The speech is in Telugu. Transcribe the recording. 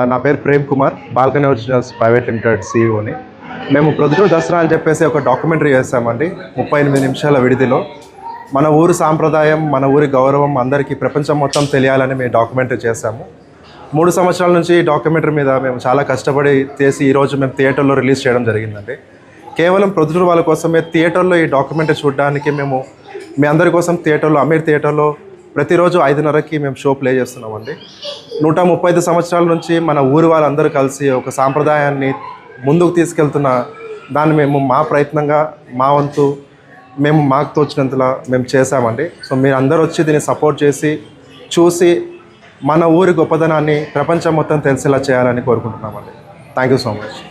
నా పేరు Prem Kumar, balcony originals private limited సీఈఓని. మేము ప్రొద్దుటూరు దసరా అని చెప్పేసి ఒక డాక్యుమెంటరీ చేస్తామండి. 38 నిమిషాల విడిదిలో మన ఊరు సాంప్రదాయం, మన ఊరి గౌరవం అందరికీ ప్రపంచం మొత్తం తెలియాలని మేము డాక్యుమెంటరీ చేస్తాము. 3 సంవత్సరాల నుంచి ఈ డాక్యుమెంటరీ మీద మేము చాలా కష్టపడి చేసి ఈరోజు మేము థియేటర్లో రిలీజ్ చేయడం జరిగిందండి. కేవలం ప్రొద్దుటూరు వాళ్ళ కోసమే థియేటర్లో ఈ డాక్యుమెంటరీ చూడడానికి మేము మీ అందరి కోసం థియేటర్లో, అమీర్ థియేటర్లో ప్రతిరోజు 5:30కి మేము షో ప్లే చేస్తున్నామండి. 135 సంవత్సరాల నుంచి మన ఊరి వాళ్ళందరూ కలిసి ఒక సాంప్రదాయాన్ని ముందుకు తీసుకెళ్తున్న దాన్ని మేము మా ప్రయత్నంగా, మా వంతు మేము మాకు తోచినంతలా మేము చేశామండి. సో మీరు అందరూ వచ్చి దీన్ని సపోర్ట్ చేసి చూసి మన ఊరి గొప్పదనాన్ని ప్రపంచం మొత్తం తెలిసేలా చేయాలని కోరుకుంటున్నామండి. Thank you so much.